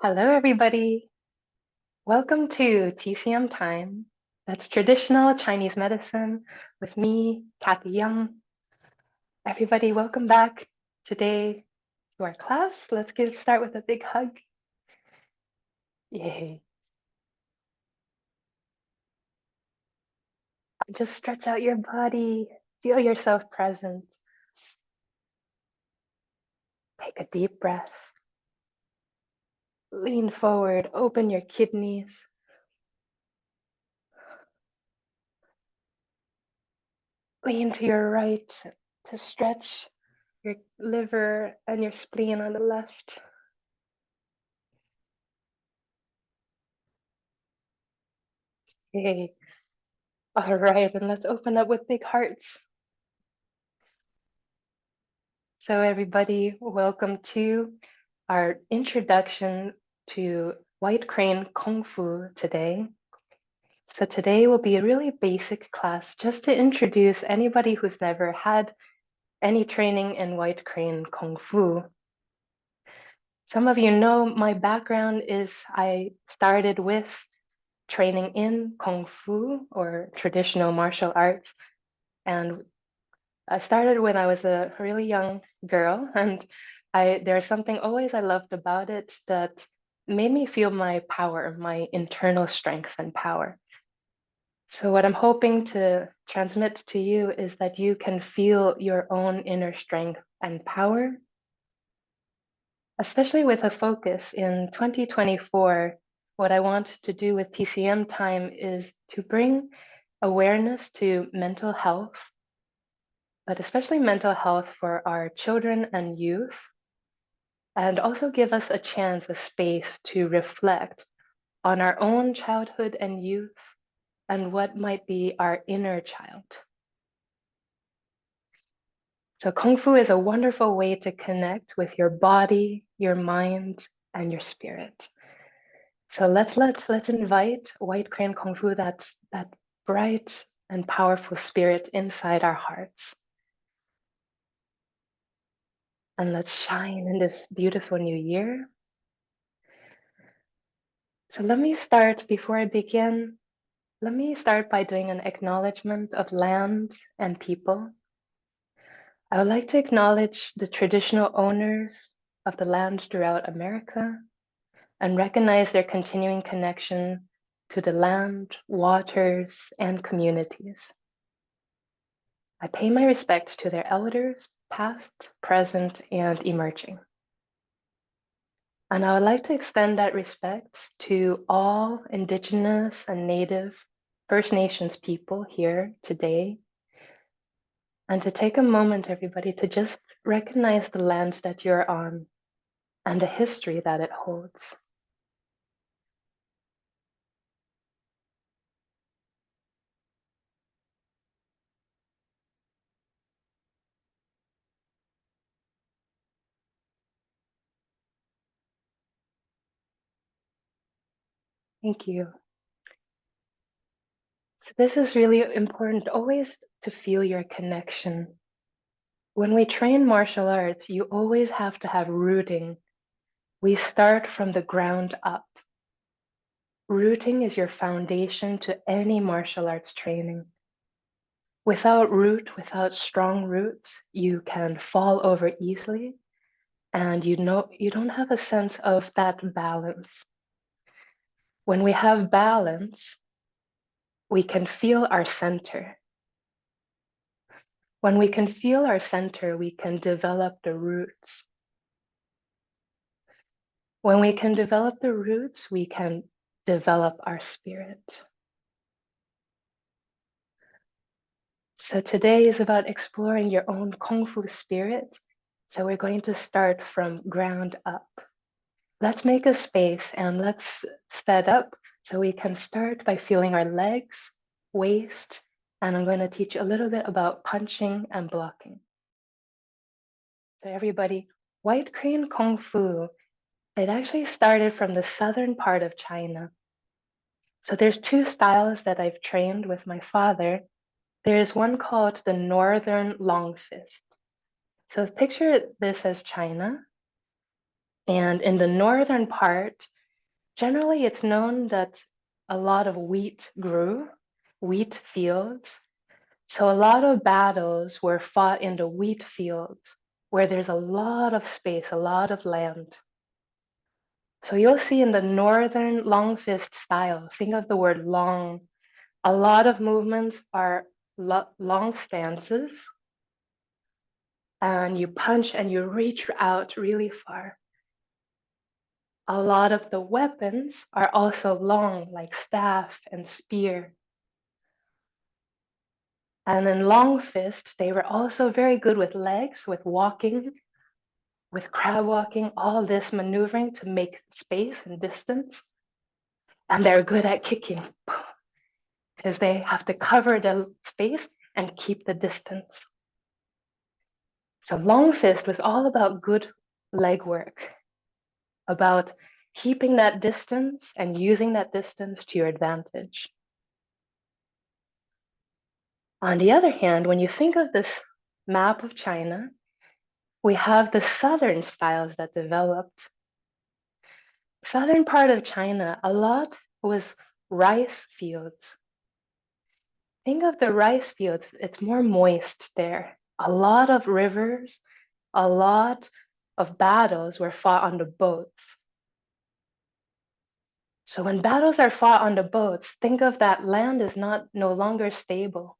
Hello, everybody. Welcome to TCM Time. That's traditional Chinese medicine with me, Kathy Young. Everybody, welcome back today to our class. Let's start with a big hug. Yay. Just stretch out your body. Feel yourself present. Take a deep breath. Lean forward. Open your kidneys. Lean to your right to stretch your liver and your spleen on the left. Yay. All right, and let's open up with big hearts. So everybody, welcome to our introduction to White Crane Kung Fu today. So today will be a really basic class just to introduce anybody who's never had any training in White Crane Kung Fu. Some of you know my background is I started with training in Kung Fu or traditional martial arts, and I started when I was a really young girl, and there's something always I loved about it that made me feel my power, my internal strength and power. So what I'm hoping to transmit to you is that you can feel your own inner strength and power, especially with a focus in 2024. What I want to do with TCM Time is to bring awareness to mental health, but especially mental health for our children and youth, and also give us a chance, a space to reflect on our own childhood and youth and what might be our inner child. So Kung Fu is a wonderful way to connect with your body, your mind, and your spirit. So let's invite White Crane Kung Fu, that bright and powerful spirit inside our hearts. And let's shine in this beautiful new year. So let me start, before I begin, let me start by doing an acknowledgement of land and people. I would like to acknowledge the traditional owners of the land throughout America and recognize their continuing connection to the land, waters, and communities. I pay my respect to their elders, past, present, and emerging. And I would like to extend that respect to all Indigenous and Native First Nations people here today, and to take a moment, everybody, to just recognize the land that you're on and the history that it holds. Thank you. So this is really important, always to feel your connection. When we train martial arts, you always have to have rooting. We start from the ground up. Rooting is your foundation to any martial arts training. Without strong roots, you can fall over easily, and you don't have a sense of that balance. When we have balance, we can feel our center. When we can feel our center, we can develop the roots. When we can develop the roots, we can develop our spirit. So today is about exploring your own Kung Fu spirit. So we're going to start from ground up. Let's make a space and let's sped up so we can start by feeling our legs, waist, and I'm going to teach a little bit about punching and blocking. So everybody, White Crane Kung Fu, it actually started from the southern part of China. So there's two styles that I've trained with my father. There's one called the Northern Long Fist. So picture this as China, And in the northern part, generally it's known that a lot of wheat grew, wheat fields. So a lot of battles were fought in the wheat fields where there's a lot of space, a lot of land. So you'll see in the northern long fist style, think of the word long. A lot of movements are long stances, and you punch and you reach out really far. A lot of the weapons are also long, like staff and spear. And in long fist, they were also very good with legs, with walking, with crab walking, all this maneuvering to make space and distance. And they're good at kicking because they have to cover the space and keep the distance. So long fist was all about good leg work, about keeping that distance and using that distance to your advantage. On the other hand, when you think of this map of China, we have the southern styles that developed. Southern part of China, a lot was rice fields. Think of the rice fields, it's more moist there. A lot of rivers, a lot of battles were fought on the boats. So when battles are fought on the boats, think of that land is no longer stable.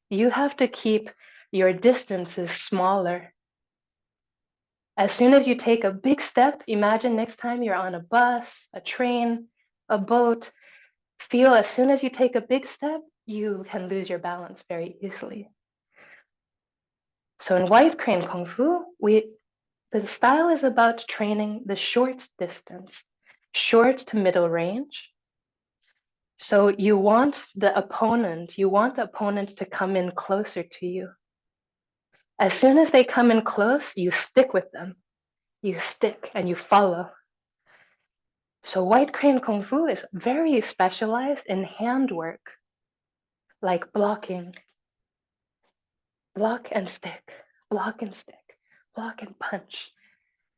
You have to keep your distances smaller. As soon as you take a big step, imagine next time you're on a bus, a train, a boat, feel as soon as you take a big step, you can lose your balance very easily. So in White Crane Kung Fu, the style is about training the short distance, short to middle range. So you want the opponent to come in closer to you. As soon as they come in close, you stick with them. You stick and you follow. So White Crane Kung Fu is very specialized in handwork, like blocking, block and stick, block and stick, block and punch.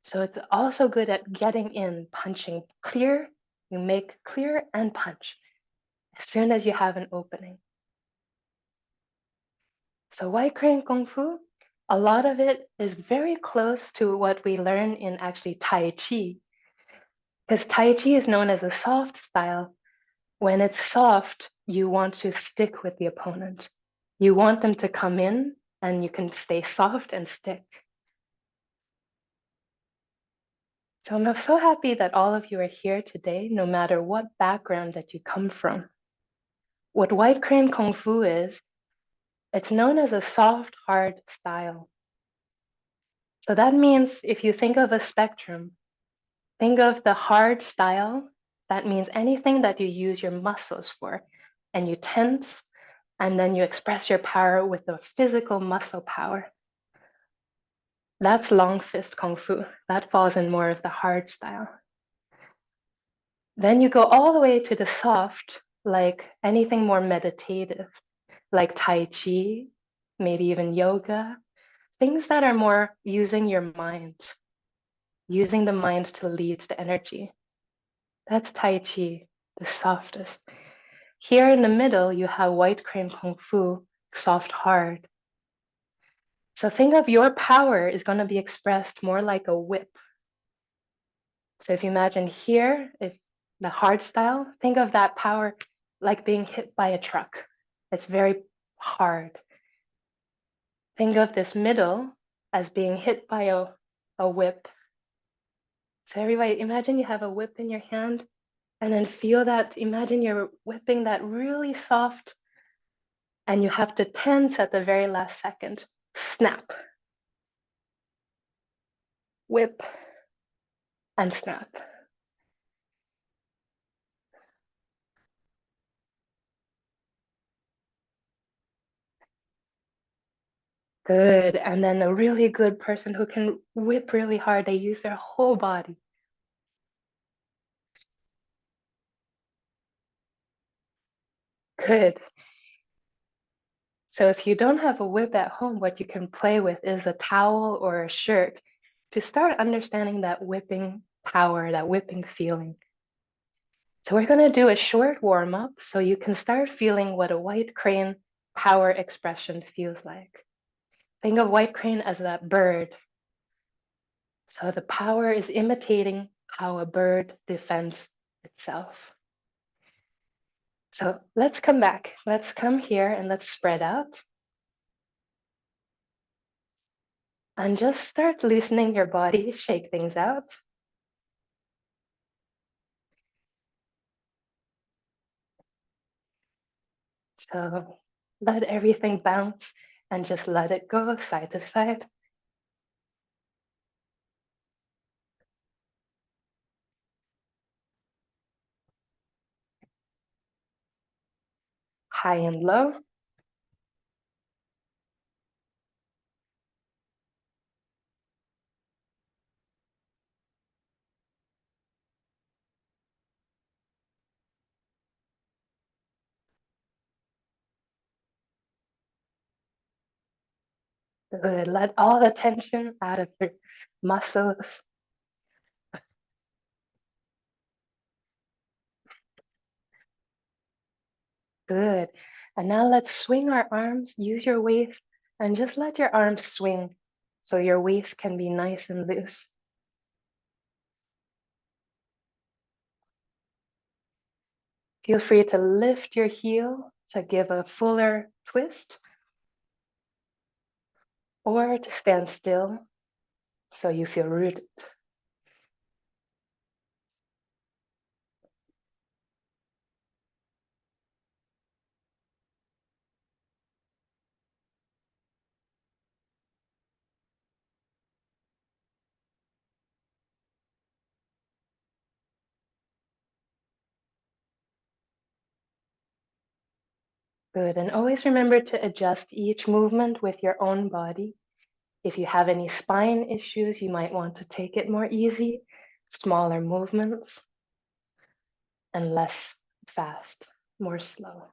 So it's also good at getting in, punching clear. You make clear and punch as soon as you have an opening. So White Crane Kung Fu, a lot of it is very close to what we learn in actually Tai Chi, because Tai Chi is known as a soft style. When it's soft, you want to stick with the opponent. You want them to come in and you can stay soft and stick. So I'm so happy that all of you are here today, no matter what background that you come from. What White Crane Kung Fu is, it's known as a soft, hard style. So that means if you think of a spectrum, think of the hard style. That means anything that you use your muscles for and you tense and then you express your power with the physical muscle power. That's long fist kung fu. That falls in more of the hard style. Then you go all the way to the soft, like anything more meditative, like Tai Chi, maybe even yoga, things that are more using the mind to lead the energy. That's Tai Chi, the softest. Here in the middle, you have White Crane Kung Fu, soft hard. So think of your power is going to be expressed more like a whip. So if you imagine here, if the hard style, think of that power like being hit by a truck. It's very hard. Think of this middle as being hit by a whip. So everybody, imagine you have a whip in your hand and then feel that, imagine you're whipping that really soft and you have to tense at the very last second. Snap, whip, and snap. Good. And then a really good person who can whip really hard, they use their whole body. Good. So if you don't have a whip at home, what you can play with is a towel or a shirt. to start understanding that whipping power, that whipping feeling. So we're going to do a short warm up so you can start feeling what a white crane power expression feels like. Think of white crane as that bird. So the power is imitating how a bird defends itself. So let's come back. Let's come here and let's spread out. And just start loosening your body, shake things out. So let everything bounce and just let it go side to side. High and low. Good. Let all the tension out of your muscles. Good. And now let's swing our arms, use your waist, and just let your arms swing so your waist can be nice and loose. Feel free to lift your heel to give a fuller twist or to stand still so you feel rooted. Good. And always remember to adjust each movement with your own body. If you have any spine issues, you might want to take it more easy, smaller movements, and less fast, more slow.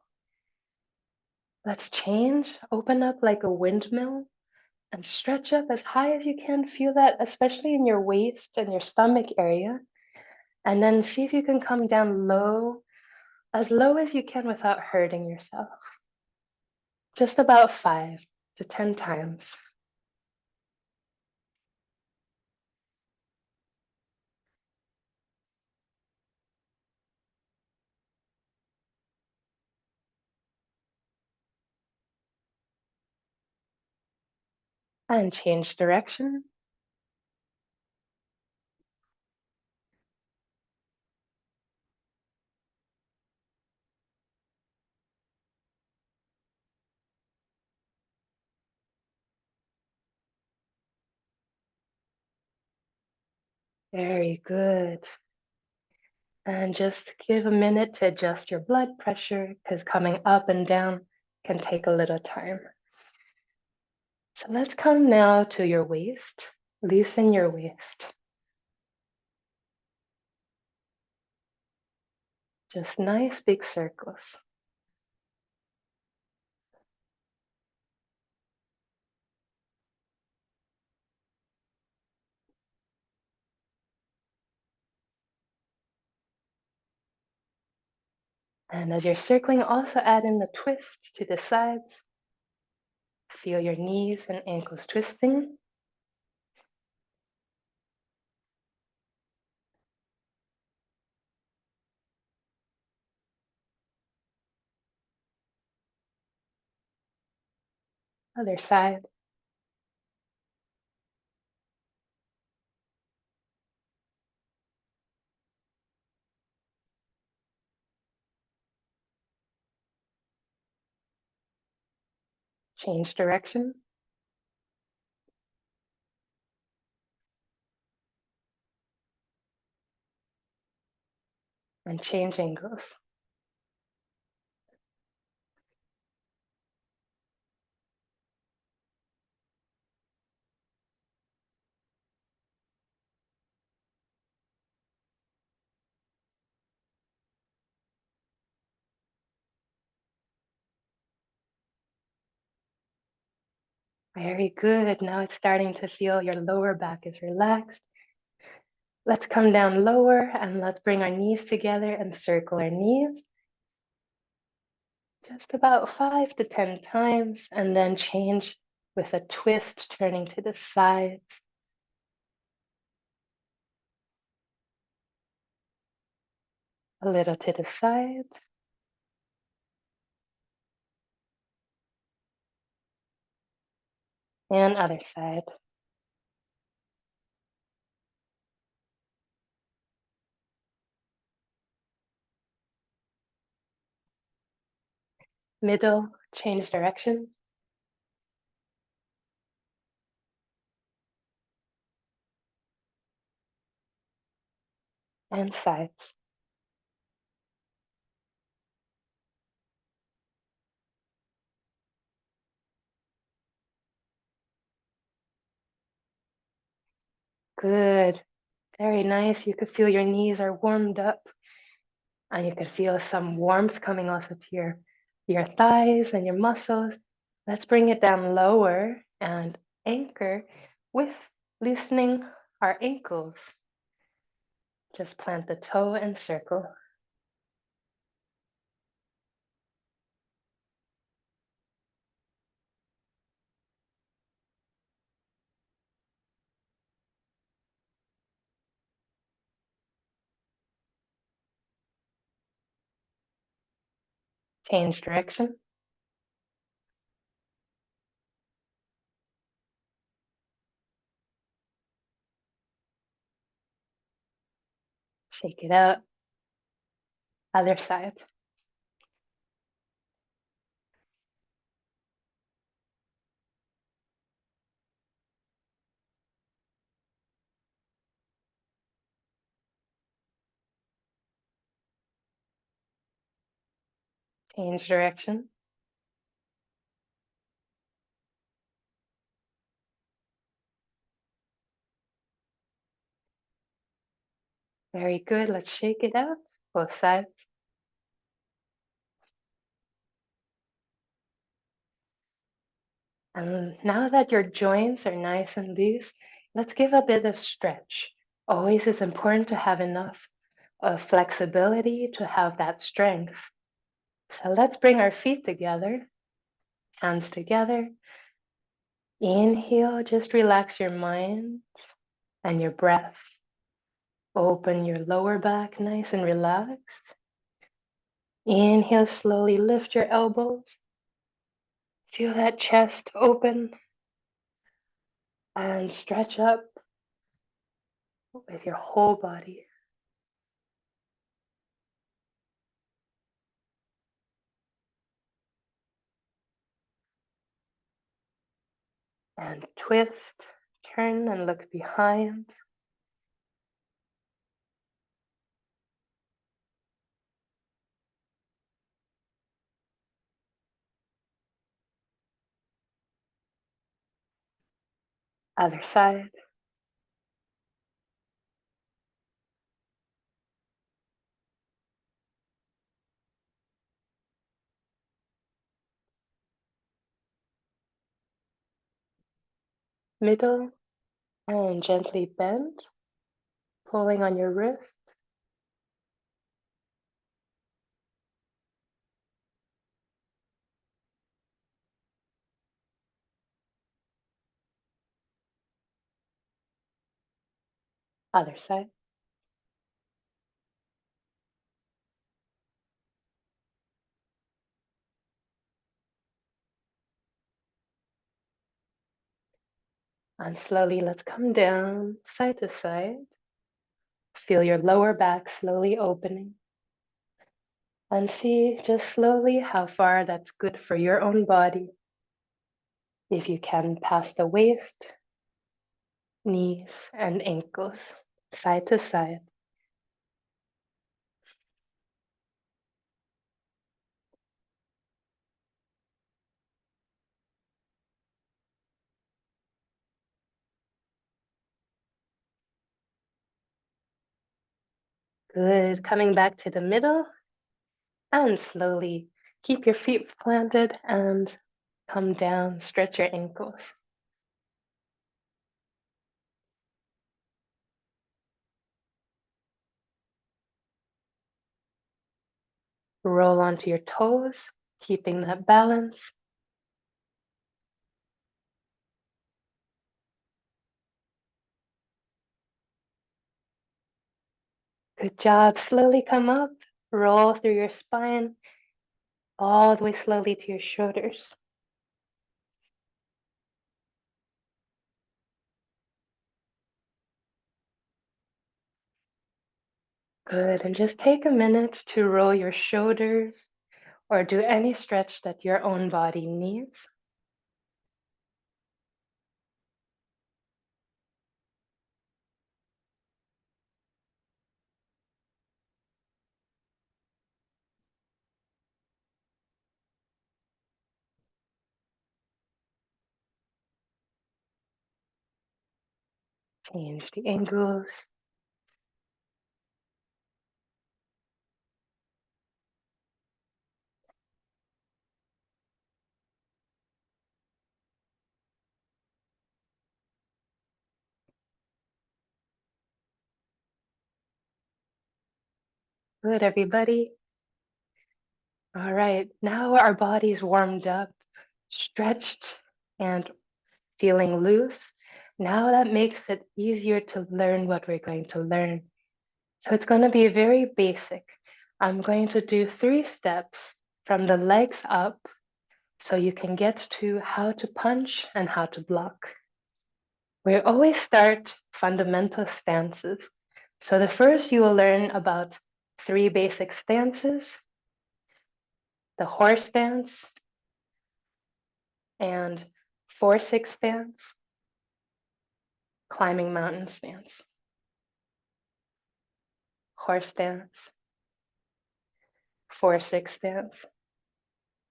Let's change. Open up like a windmill and stretch up as high as you can. Feel that, especially in your waist and your stomach area. And then see if you can come down low as you can without hurting yourself. Just about 5 to 10 times. And change direction. Very good. And just give a minute to adjust your blood pressure because coming up and down can take a little time. So let's come now to your waist. Loosen your waist. Just nice big circles. And as you're circling, also add in the twist to the sides. Feel your knees and ankles twisting. Other side. Change direction and change angles. Very good. Now it's starting to feel your lower back is relaxed. Let's come down lower and let's bring our knees together and circle our knees. Just about 5 to 10 times, and then change with a twist, turning to the sides. A little to the side. And other side. Middle, change direction. And sides. Good. Very nice. You could feel your knees are warmed up, and you could feel some warmth coming also to your thighs and your muscles. Let's bring it down lower and anchor with loosening our ankles. Just plant the toe and circle. Change direction. Shake it out. Other side. Change direction. Very good. Let's shake it out. Both sides. And now that your joints are nice and loose, let's give a bit of stretch. Always it's important to have enough of flexibility to have that strength. So let's bring our feet together, hands together. Inhale, just relax your mind and your breath. Open your lower back nice and relaxed. Inhale, slowly lift your elbows. Feel that chest open and stretch up with your whole body. And twist, turn and look behind. Other side. Middle and gently bend, pulling on your wrist. Other side. And slowly let's come down side to side. Feel your lower back slowly opening. And see just slowly how far that's good for your own body. If you can pass the waist, knees, and ankles side to side. Good. Coming back to the middle and slowly keep your feet planted and come down, stretch your ankles. Roll onto your toes, keeping that balance. Good job. Slowly come up, roll through your spine, all the way slowly to your shoulders. Good. And just take a minute to roll your shoulders or do any stretch that your own body needs. Change the angles. Good, everybody. All right, now our body's warmed up, stretched, and feeling loose. Now that makes it easier to learn what we're going to learn. So it's going to be very basic. I'm going to do 3 steps from the legs up so you can get to how to punch and how to block. We always start fundamental stances. So the first you will learn about 3 basic stances, the horse stance and 4-6 stance, climbing mountain stance. Horse stance, 4-6 stance,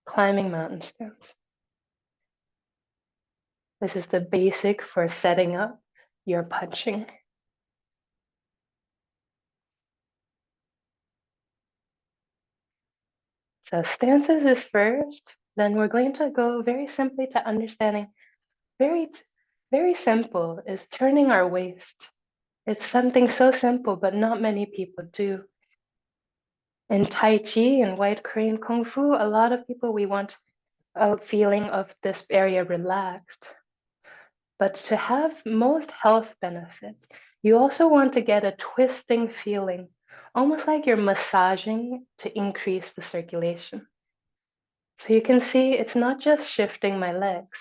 climbing mountain stance. This is the basic for setting up your punching. So stances is first, then we're going to go very simply to understanding very simple is turning our waist. It's something so simple, but not many people do. In Tai Chi and White Crane Kung Fu, a lot of people, we want a feeling of this area relaxed. But to have most health benefits, you also want to get a twisting feeling, almost like you're massaging to increase the circulation. So you can see it's not just shifting my legs.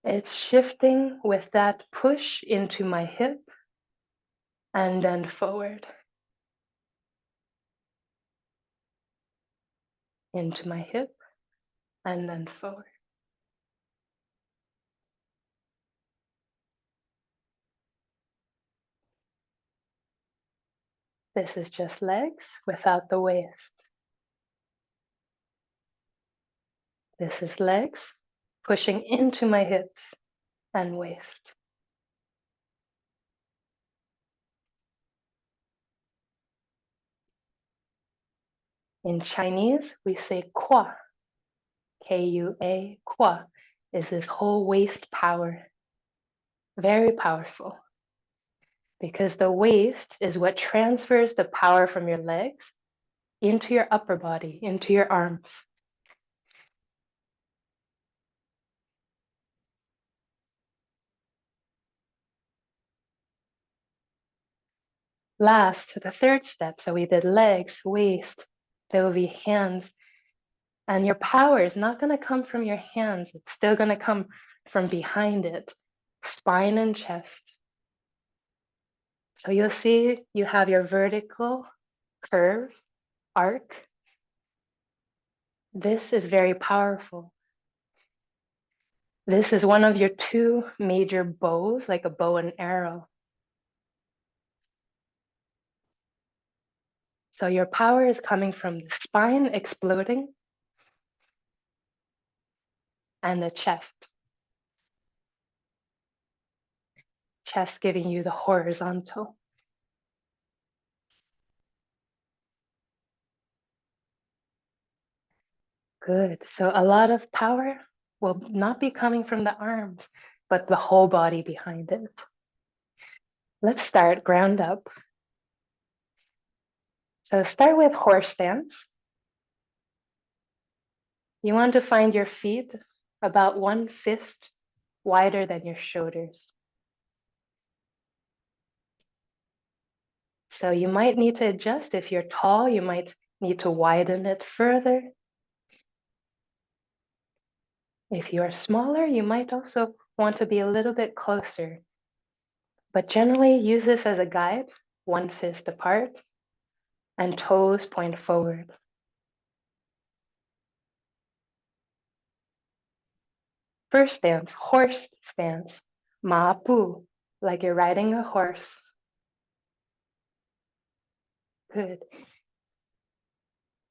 It's shifting with that push into my hip and then forward, into my hip and then forward. This is just legs without the waist. This is legs pushing into my hips and waist. In Chinese, we say Kua, K-U-A, Kua, is this whole waist power. Very powerful because the waist is what transfers the power from your legs into your upper body, into your arms. Last, the third step. So we did legs, waist, there will be hands. And your power is not going to come from your hands. It's still going to come from behind it, spine and chest. So you'll see you have your vertical curve, arc. This is very powerful. This is one of your 2 major bows, like a bow and arrow. So your power is coming from the spine exploding and the chest. Chest giving you the horizontal. Good. So a lot of power will not be coming from the arms, but the whole body behind it. Let's start ground up. So start with horse stance. You want to find your feet about one fist wider than your shoulders. So you might need to adjust. If you're tall, you might need to widen it further. If you're smaller, you might also want to be a little bit closer. But generally, use this as a guide, one fist apart, and toes point forward. First stance, horse stance, ma bu, like you're riding a horse. Good.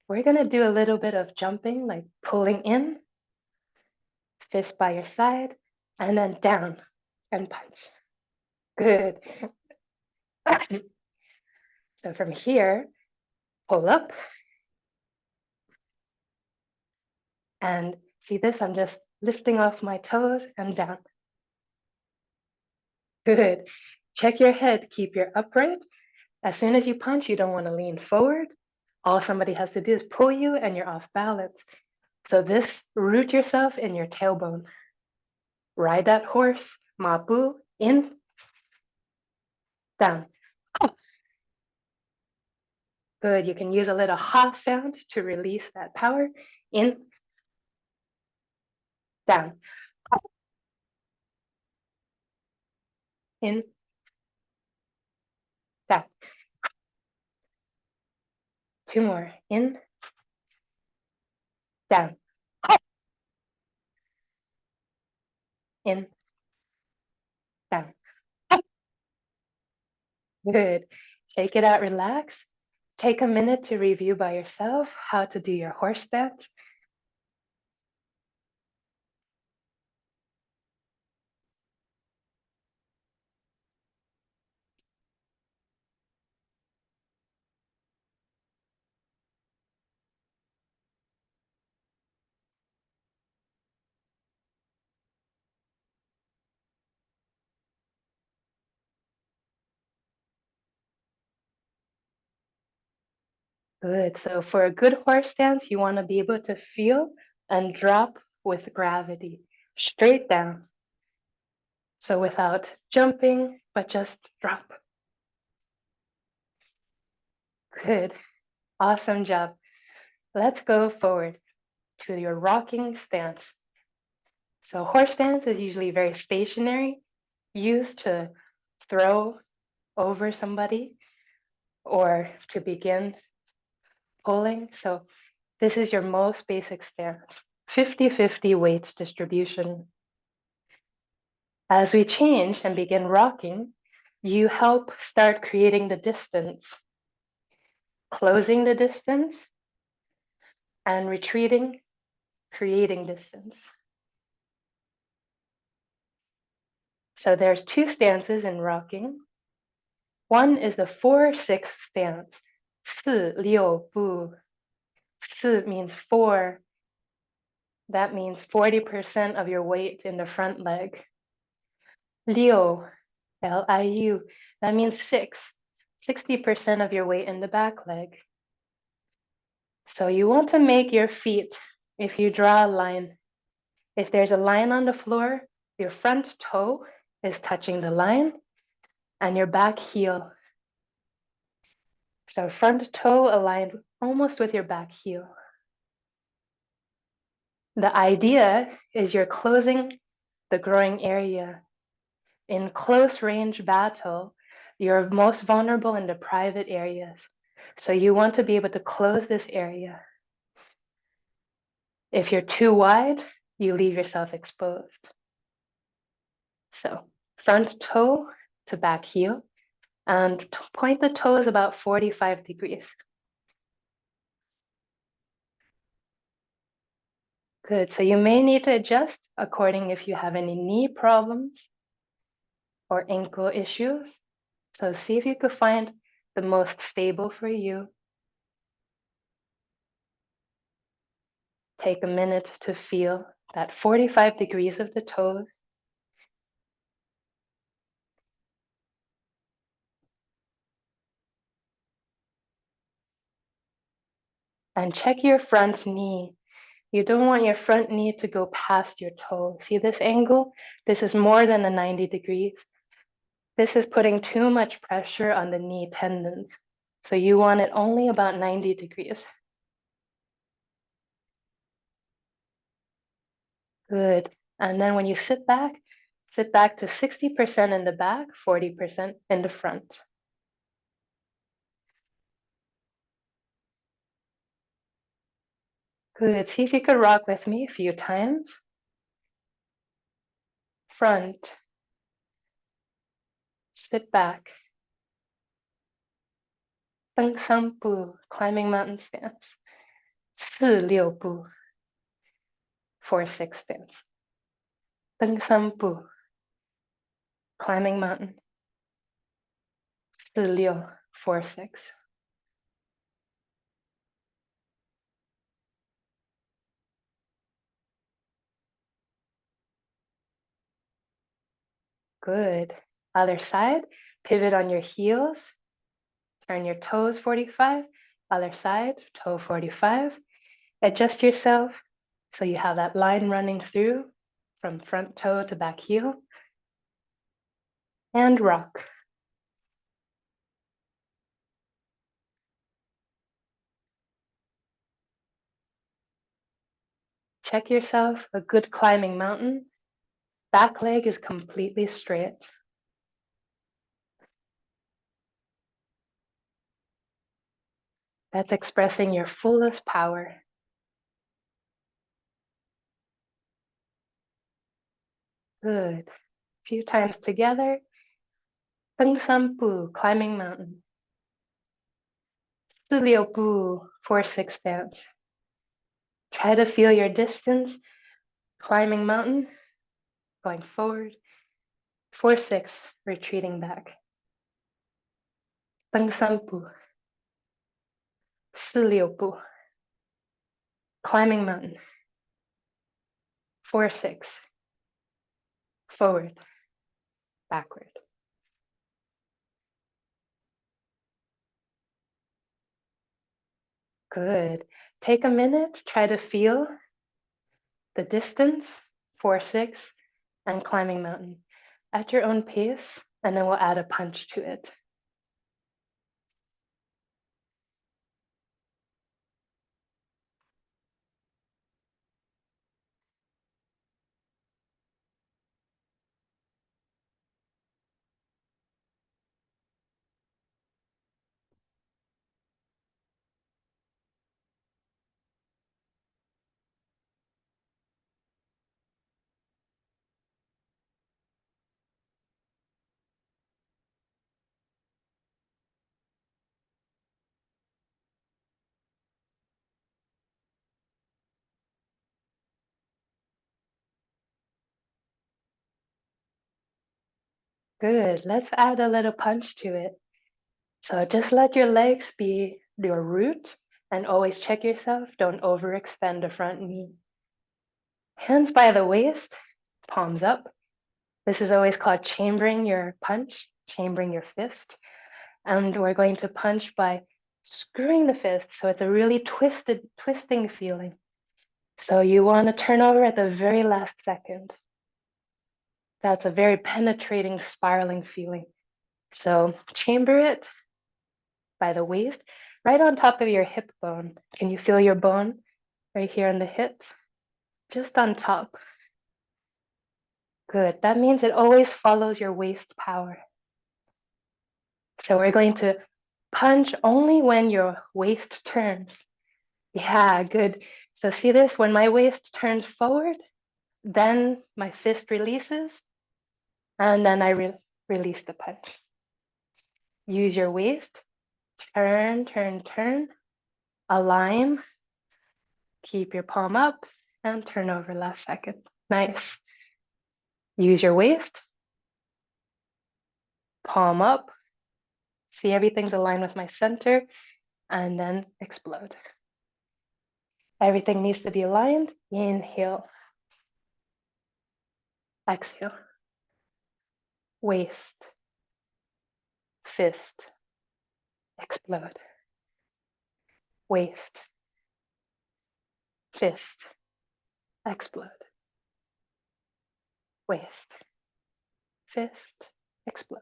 We're gonna do a little bit of jumping, like pulling in, fist by your side, and then down and punch. Good. So from here, pull up. And see this? I'm just lifting off my toes and down. Good. Check your head. Keep your upright. As soon as you punch, you don't want to lean forward. All somebody has to do is pull you and you're off balance. So this, root yourself in your tailbone. Ride that horse, mapu, in, down. Oh, good. You can use a little ha sound to release that power. In, down. Oh, in, down. Two more. In, down. Oh, in, down. Oh, good. Take it out, relax. Take a minute to review by yourself how to do your horse stance. Good. So for a good horse stance, you want to be able to feel and drop with gravity straight down. So without jumping, but just drop. Good. Awesome job. Let's go forward to your rocking stance. So horse stance is usually very stationary, used to throw over somebody or to begin pulling. So this is your most basic stance, 50-50 weight distribution. As we change and begin rocking, you help start creating the distance, closing the distance, and retreating, creating distance. So there's two stances in rocking. One is the 4-6 stance, 4-6-不. 4 means 4. That means 40% of your weight in the front leg. 6, Liu, that means 6, 60% of your weight in the back leg. So you want to make your feet, if you draw a line, if there's a line on the floor, your front toe is touching the line and your back heel. So front toe aligned almost with your back heel. The idea is you're closing the groin area. In close range battle, you're most vulnerable in the private areas. So you want to be able to close this area. If you're too wide, you leave yourself exposed. So front toe to back heel and point the toes about 45 degrees. Good. So you may need to adjust according if you have any knee problems or ankle issues. So see if you could find the most stable for you. Take a minute to feel that 45 degrees of the toes. And check your front knee. You don't want your front knee to go past your toe. See this angle? This is more than a 90 degrees. This is putting too much pressure on the knee tendons. So you want it only about 90 degrees. Good. And then when you sit back to 60% in the back, 40% in the front. Good. See if you could rock with me a few times. Front. Sit back. 登山步, climbing mountain stance. 4-6步, 4-6 stance. 登山步, climbing mountain. 4-6, 4-6. Good. Other side, pivot on your heels. Turn your toes 45. Other side, toe 45. Adjust yourself so you have that line running through from front toe to back heel. And rock. Check yourself, a good climbing mountain. Back leg is completely straight. That's expressing your fullest power. Good. A few times together. 登山步, climbing mountain. 4-6步, 4-6 stance. Try to feel your distance. Climbing mountain, going forward. 4-6, retreating back. 登山步. 4-6步. Climbing mountain. 4-6. Forward. Backward. Good. Take a minute, try to feel the distance, 4-6, and climbing mountain at your own pace, and then we'll add a punch to it. Good. Let's add a little punch to it. So just let your legs be your root and always check yourself. Don't overextend the front knee. Hands by the waist, palms up. This is always called chambering your punch, chambering your fist. And we're going to punch by screwing the fist. So it's a really twisting feeling. So you want to turn over at the very last second. That's a very penetrating, spiraling feeling. So chamber it by the waist, right on top of your hip bone. Can you feel your bone right here in the hips? Just on top. Good. That means it always follows your waist power. So we're going to punch only when your waist turns. Yeah, good. So see this? When my waist turns forward, then my fist releases, and then I release the punch. Use your waist. Turn, turn, turn. Align. Keep your palm up and turn over last second. Nice. Use your waist. Palm up. See everything's aligned with my center, and then explode. Everything needs to be aligned. Inhale. Exhale. Waist. Fist. Explode. Waist. fist, explode, waist, fist, explode.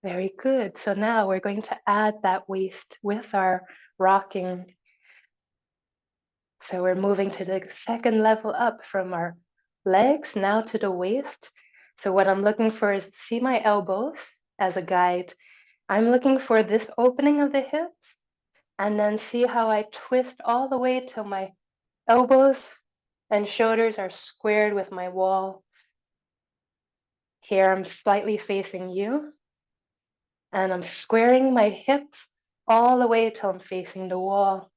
Very good. So now we're going to add that waist with our rocking. So we're moving to the second level up from our legs now to the waist. So what I'm looking for is see my elbows as a guide. I'm looking for this opening of the hips and then see how I twist all the way till my elbows and shoulders are squared with my wall. Here I'm slightly facing you and I'm squaring my hips all the way till I'm facing the wall.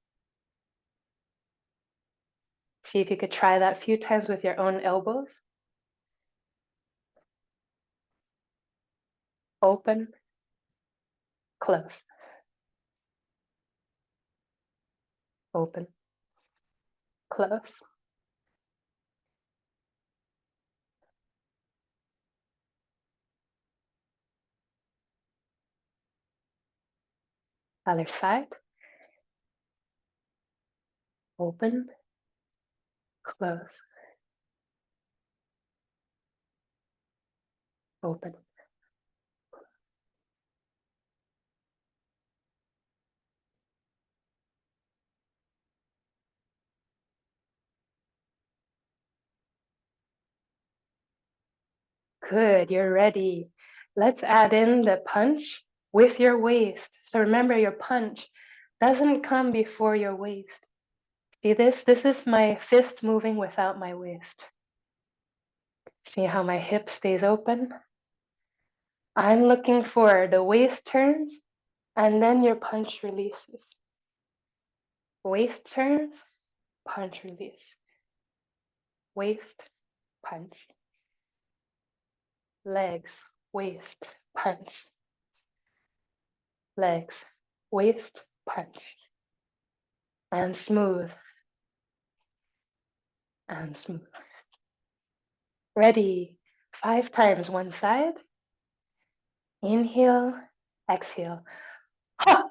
See if you could try that a few times with your own elbows. Open, close, open, close. Other side, open, close, open. Good, you're ready. Let's add in the punch with your waist. So remember, your punch doesn't come before your waist. See this? This is my fist moving without my waist. See how my hip stays open? I'm looking for the waist turns and then your punch releases. Waist turns, punch release. Waist, punch. Legs, waist, punch. Legs, waist, punch. And smooth, and smooth. Ready. 5 times one side. Inhale, exhale. Ha!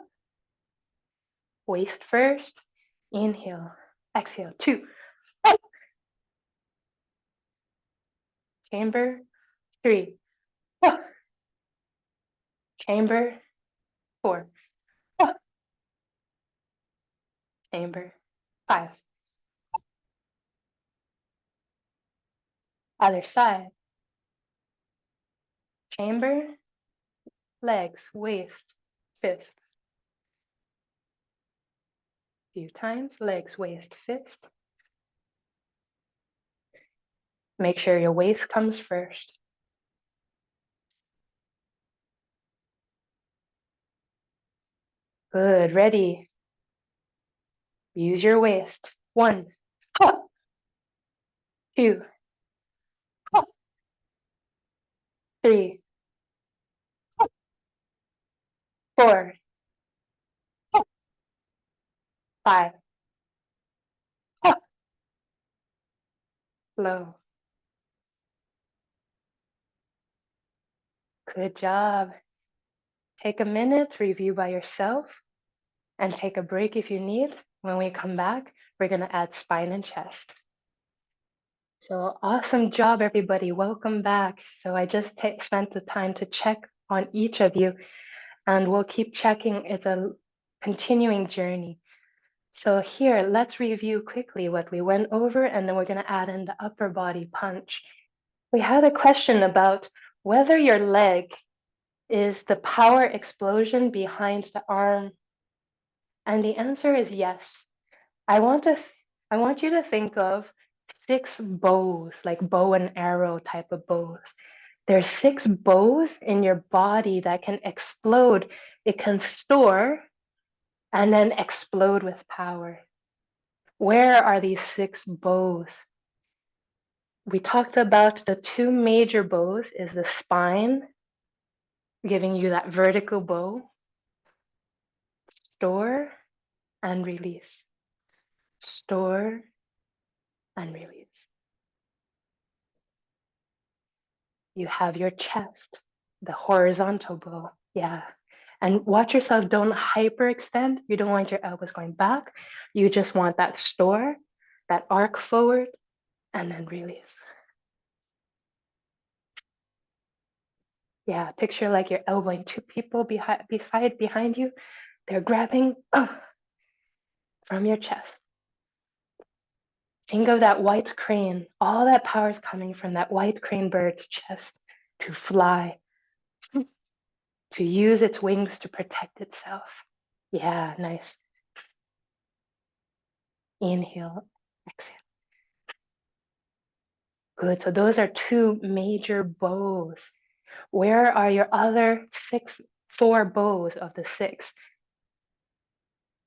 Waist first. Inhale, exhale. 2. Ha! Chamber. 3. Ha! Chamber. 4. Ha! Chamber. 5. Other side. Chamber. Legs, waist, fist. Few times. Legs, waist, fist. Make sure your waist comes first. Good. Ready. Use your waist. 1. Ha! 2. Ha! 3. Ha! 4. Ha! 5. Ha! Low. Good job. Take a minute, review by yourself, and take a break if you need. When we come back, we're going to add spine and chest. So awesome job, everybody. Welcome back. So I just spent the time to check on each of you, and we'll keep checking. It's a continuing journey. So here, let's review quickly what we went over, and then we're going to add in the upper body punch. We had a question about whether your leg is the power explosion behind the arm, and the answer is yes. I want you to think of 6 bows, like bow and arrow type of bows. There's 6 bows in your body that can explode. It can store and then explode with power. Where are these 6 bows? We talked about the 2 major bows is the spine, giving you that vertical bow, store and release. Store and release. You have your chest, the horizontal bow. Yeah. And watch yourself, don't hyperextend. You don't want your elbows going back. You just want that store, that arc forward, and then release. Yeah, picture like you're elbowing two people behind you. They're grabbing from your chest. Think of that white crane. All that power is coming from that white crane bird's chest to fly, to use its wings to protect itself. Yeah, nice. Inhale, exhale. Good. So those are two major bows. Where are your other four bows of the six?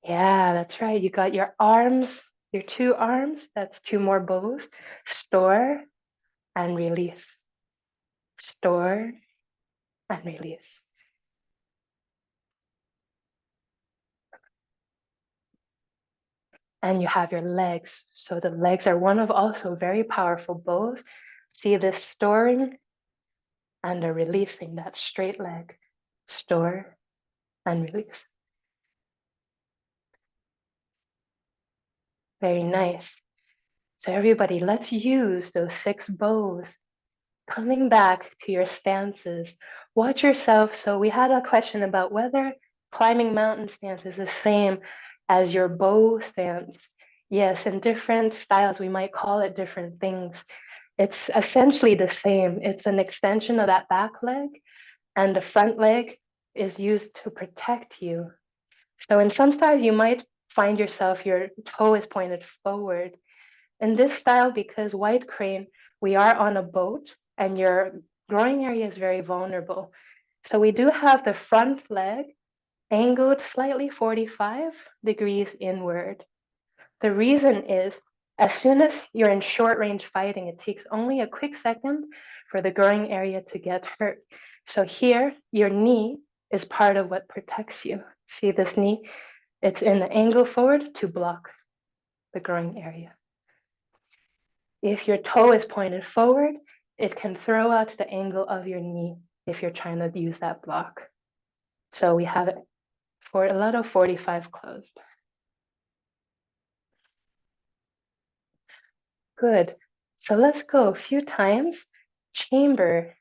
Yeah, that's right. You got your arms, your two arms. That's two more bows. Store and release. Store and release. And you have your legs. So the legs are one of also very powerful bows. See this storing and the releasing, that straight leg. Store and release. Very nice. So everybody, let's use those six bows. Coming back to your stances, watch yourself. So we had a question about whether climbing mountain stance is the same as your bow stance. Yes, in different styles, we might call it different things. It's essentially the same. It's an extension of that back leg, and the front leg is used to protect you. So in some styles, you might find yourself, your toe is pointed forward. In this style, because white crane, we are on a boat and your groin area is very vulnerable. So we do have the front leg angled slightly 45 degrees inward. The reason is as soon as you're in short range fighting, it takes only a quick second for the groin area to get hurt. So here, your knee is part of what protects you. See this knee? It's in the angle forward to block the groin area. If your toe is pointed forward, it can throw out the angle of your knee if you're trying to use that block. So we have it for a lot of 45 closed. Good. So let's go a few times. Chamber.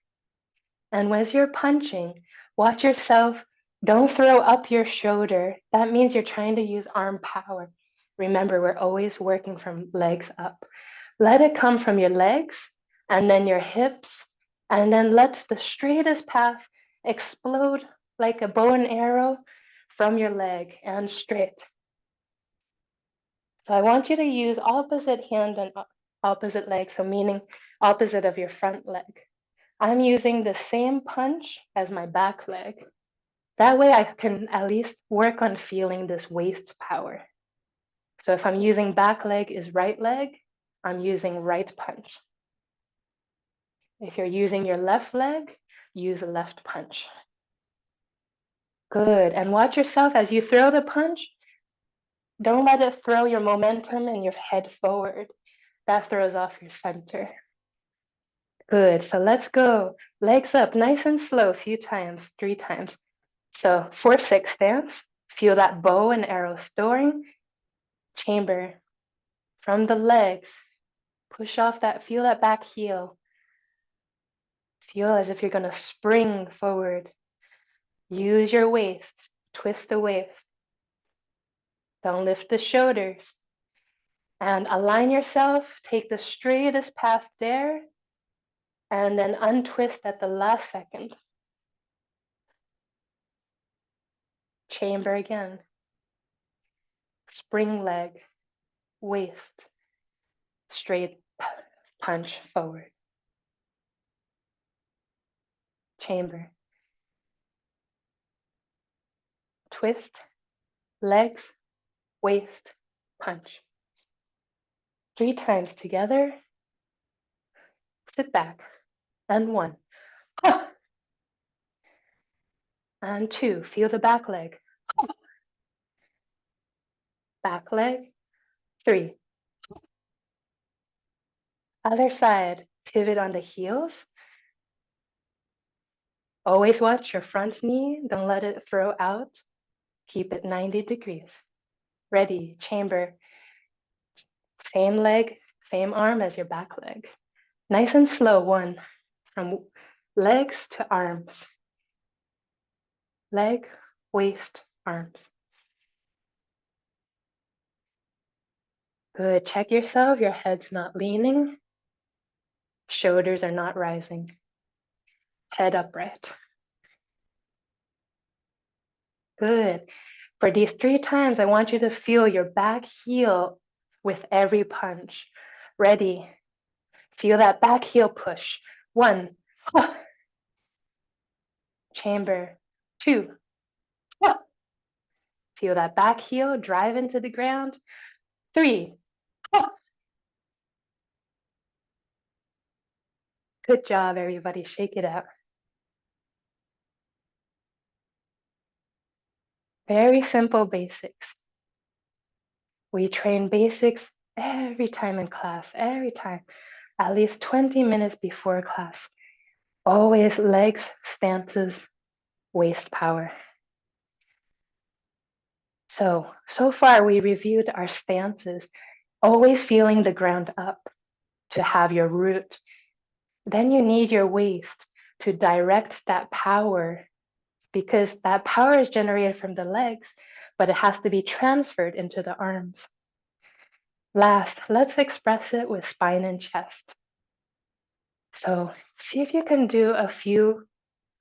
And as you're punching, watch yourself. Don't throw up your shoulder. That means you're trying to use arm power. Remember, we're always working from legs up. Let it come from your legs and then your hips, and then let the straightest path explode like a bow and arrow from your leg and straight. So I want you to use opposite hand and opposite leg, so meaning opposite of your front leg. I'm using the same punch as my back leg. That way I can at least work on feeling this waist power. So if I'm using back leg is right leg, I'm using right punch. If you're using your left leg, use a left punch. Good. And watch yourself as you throw the punch. Don't let it throw your momentum and your head forward. That throws off your center. Good. So let's go. Legs up, nice and slow, a few times, 3 times. So 4-6 stance. Feel that bow and arrow storing. Chamber from the legs. Push off that, feel that back heel. Feel as if you're going to spring forward. Use your waist. Twist the waist. Don't lift the shoulders. And align yourself. Take the straightest path there. And then untwist at the last second. Chamber again. Spring leg. Waist. Straight punch forward. Chamber. Twist. Legs. Waist. Punch. 3 times together. Sit back. And 1. And 2. Feel the back leg. Back leg. 3. Other side, pivot on the heels. Always watch your front knee. Don't let it throw out. Keep it 90 degrees. Ready, chamber. Same leg, same arm as your back leg. Nice and slow, 1. From legs to arms. Leg, waist, arms. Good. Check yourself. Your head's not leaning. Shoulders are not rising. Head upright. Good. For these 3 times, I want you to feel your back heel with every punch. Ready. Feel that back heel push. 1. Chamber. 2. Feel that back heel drive into the ground. 3. Good job, everybody. Shake it out. Very simple basics. We train basics every time in class, every time, at least 20 minutes before class. Always legs, stances, waist power. So far we reviewed our stances, always feeling the ground up to have your root. Then you need your waist to direct that power, because that power is generated from the legs, but it has to be transferred into the arms. Last, let's express it with spine and chest. So see if you can do a few.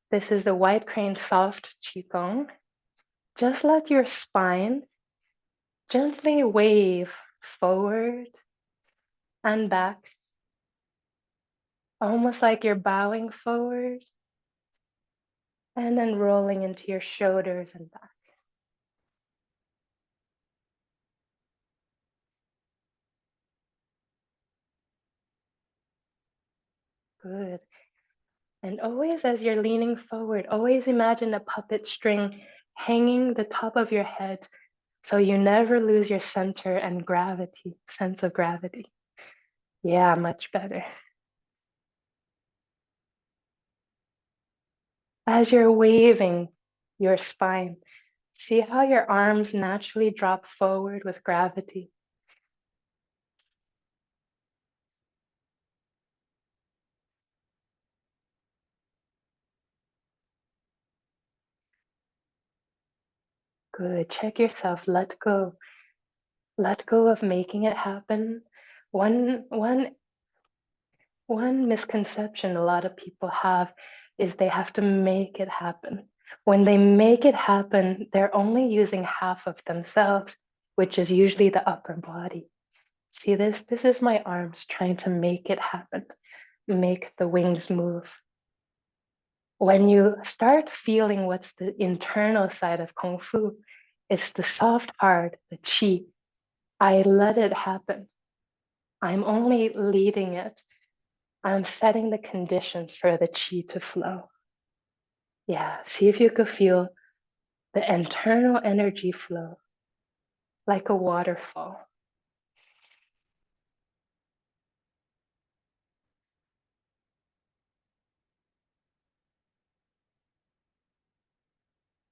This is the white crane soft qigong. Just let your spine gently wave forward and back, almost like you're bowing forward and then rolling into your shoulders and back. Good. And always as you're leaning forward, always imagine a puppet string hanging the top of your head so you never lose your center and gravity, sense of gravity. Yeah, much better. As you're waving your spine, see how your arms naturally drop forward with gravity. Good. Check yourself. Let go. Let go of making it happen. One misconception a lot of people have is they have to make it happen. When they make it happen, they're only using half of themselves, which is usually the upper body. See this? This is my arms trying to make it happen, make the wings move. When you start feeling what's the internal side of Kung Fu, it's the soft heart, the chi. I let it happen. I'm only leading it. I'm setting the conditions for the chi to flow. Yeah, see if you could feel the internal energy flow like a waterfall.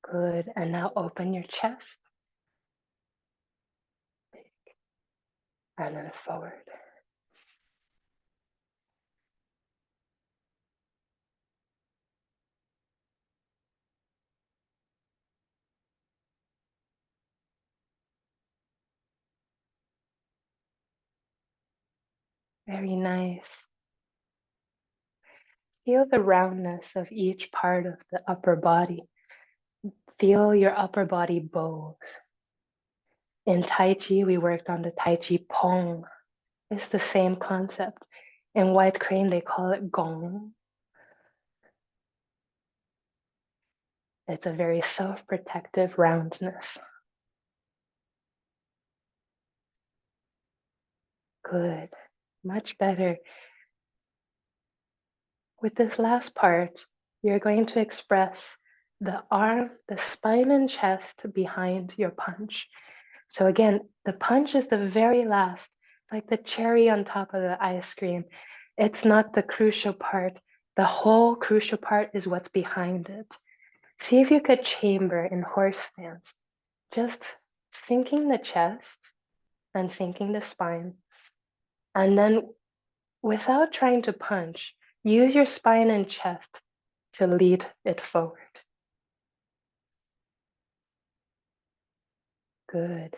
Good. And now open your chest and then forward. Very nice. Feel the roundness of each part of the upper body. Feel your upper body bows. In Tai Chi, we worked on the Tai Chi Pong. It's the same concept. In White Crane, they call it Gong. It's a very self-protective roundness. Good. Much better. With this last part, you're going to express the arm, the spine and chest behind your punch. So again, the punch is the very last. It's like the cherry on top of the ice cream. It's not the crucial part. The whole crucial part is what's behind it. See if you could chamber in horse stance, just sinking the chest and sinking the spine. And then without trying to punch, use your spine and chest to lead it forward. Good.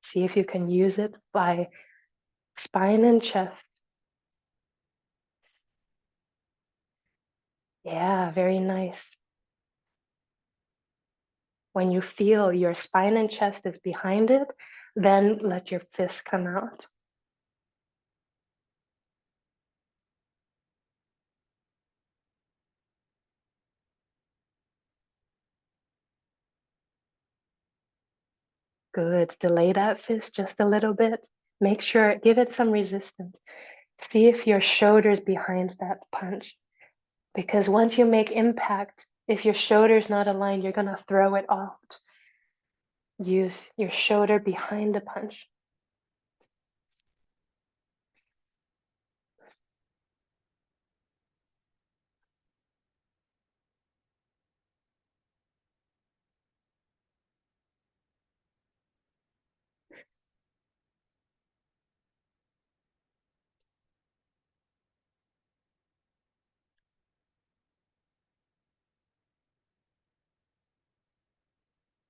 See if you can use it by spine and chest. Yeah, very nice. When you feel your spine and chest is behind it, then let your fist come out. Good. Delay that fist just a little bit. Make sure, give it some resistance. See if your shoulder's behind that punch. Because once you make impact, if your shoulder's not aligned, you're going to throw it out. Use your shoulder behind the punch.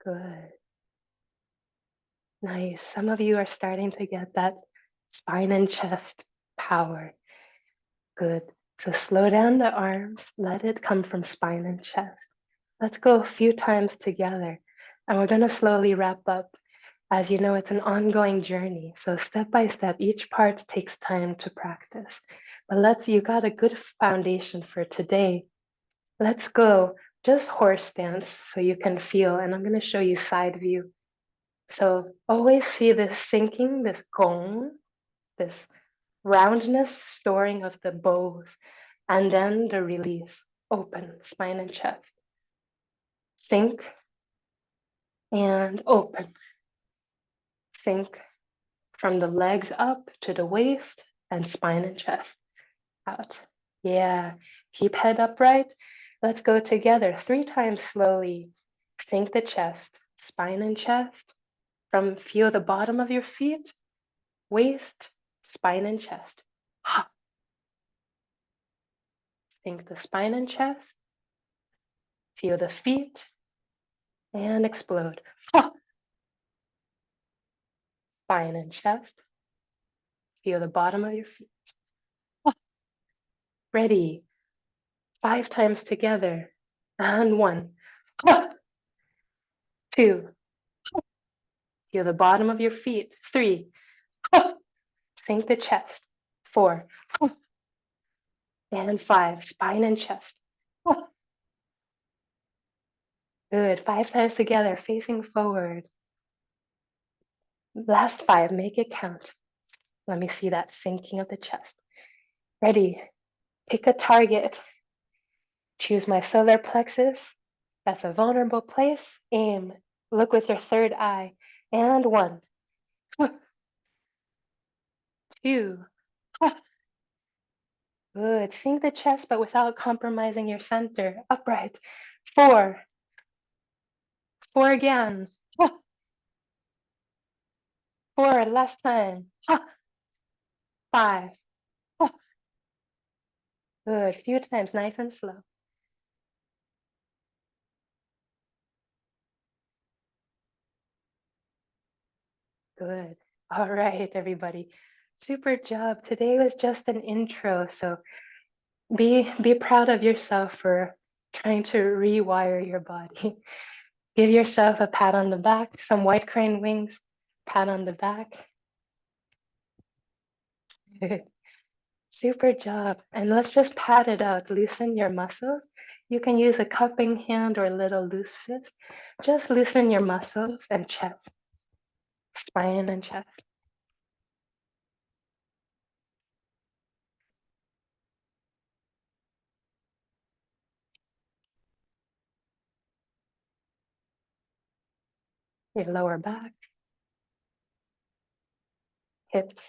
Good. Nice. Some of you are starting to get that spine and chest power. Good. So slow down the arms. Let it come from spine and chest. Let's go a few times together. And we're going to slowly wrap up. As you know, it's an ongoing journey. So step by step, each part takes time to practice. But you got a good foundation for today. Let's go just horse stance so you can feel. And I'm going to show you side view. So always see this sinking, this gong, this roundness, storing of the bows, and then the release, open, spine and chest. Sink and open. Sink from the legs up to the waist and spine and chest out. Yeah, keep head upright. Let's go together 3 times slowly. Sink the chest, spine and chest. Feel the bottom of your feet, waist, spine and chest. Sink the spine and chest. Feel the feet and explode. Spine and chest. Feel the bottom of your feet. Ready. 5 times together. And 1. 2. Feel the bottom of your feet. 3. Sink the chest. 4. And 5. Spine and chest. Good. 5 times together, facing forward. Last 5. Make it count. Let me see that sinking of the chest. Ready. Pick a target. Choose my solar plexus. That's a vulnerable place. Aim. Look with your third eye. And 1. 2. Good. Sink the chest, but without compromising your center. Upright. 4. 4 again. 4. Last time. 5. Good. Few times. Nice and slow. Good. All right, everybody. Super job. Today was just an intro, so be proud of yourself for trying to rewire your body. Give yourself a pat on the back, some white crane wings, pat on the back. Super job. And let's just pat it out. Loosen your muscles. You can use a cupping hand or a little loose fist. Just loosen your muscles and chest, spine and chest. Your lower back. hips,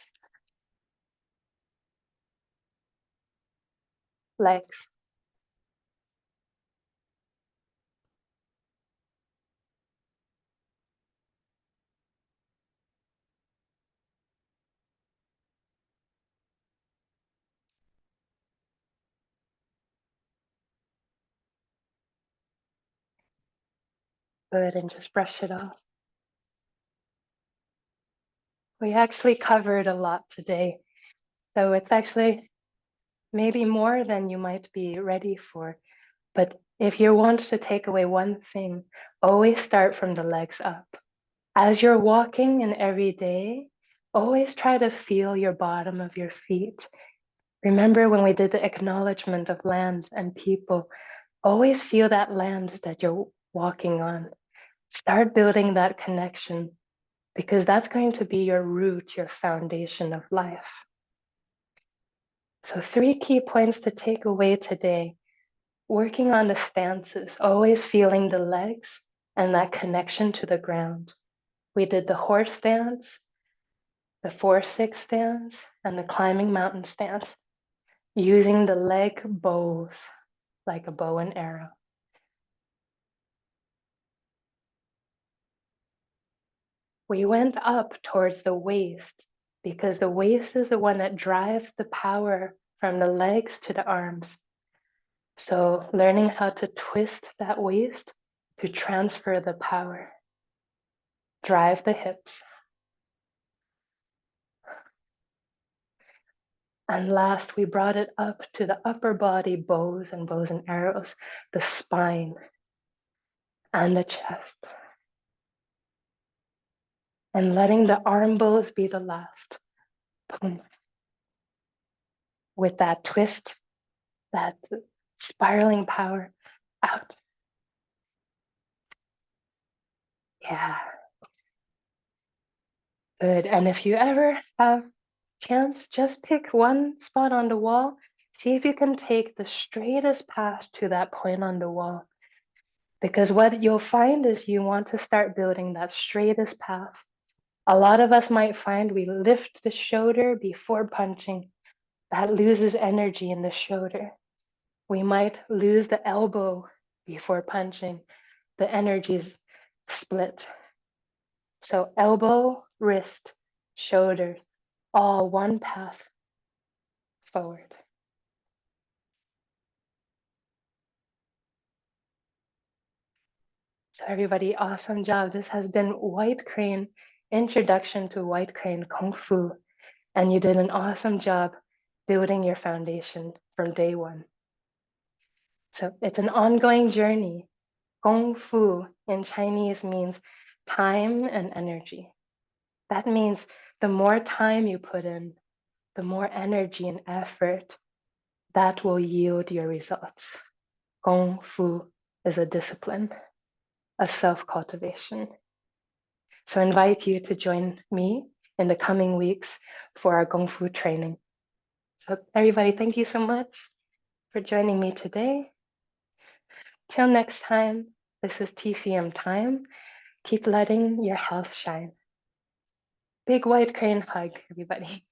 legs. Good, and just brush it off. We actually covered a lot today, so it's actually maybe more than you might be ready for. But if you want to take away one thing, always start from the legs up. As you're walking and every day, always try to feel your bottom of your feet. Remember when we did the acknowledgement of land and people, always feel that land that you're walking on. Start building that connection because that's going to be your root, your foundation of life. So, three key points to take away today: working on the stances, always feeling the legs and that connection to the ground. We did the horse stance, the 4-6 stance, and the climbing mountain stance, using the leg bows like a bow and arrow. We went up towards the waist because the waist is the one that drives the power from the legs to the arms. So learning how to twist that waist to transfer the power, drive the hips. And last, we brought it up to the upper body bows and arrows, the spine and the chest. And letting the arm bows be the last. Boom. With that twist, that spiraling power out. Yeah, good. And if you ever have chance, just pick one spot on the wall. See if you can take the straightest path to that point on the wall. Because what you'll find is you want to start building that straightest path. A lot of us might find we lift the shoulder before punching. That loses energy in the shoulder. We might lose the elbow before punching. The energy is split. So elbow, wrist, shoulders, all one path forward. So everybody, awesome job. This has been White Crane, Introduction to White Crane Kung Fu. And you did an awesome job building your foundation from day one. So it's an ongoing journey. Gong Fu in Chinese means time and energy. That means the more time you put in, the more energy and effort that will yield your results. Gong Fu is a discipline, a self-cultivation. So I invite you to join me in the coming weeks for our Gong Fu training. So everybody, thank you so much for joining me today. Till next time, this is TCM Time. Keep letting your health shine. Big white crane hug, everybody.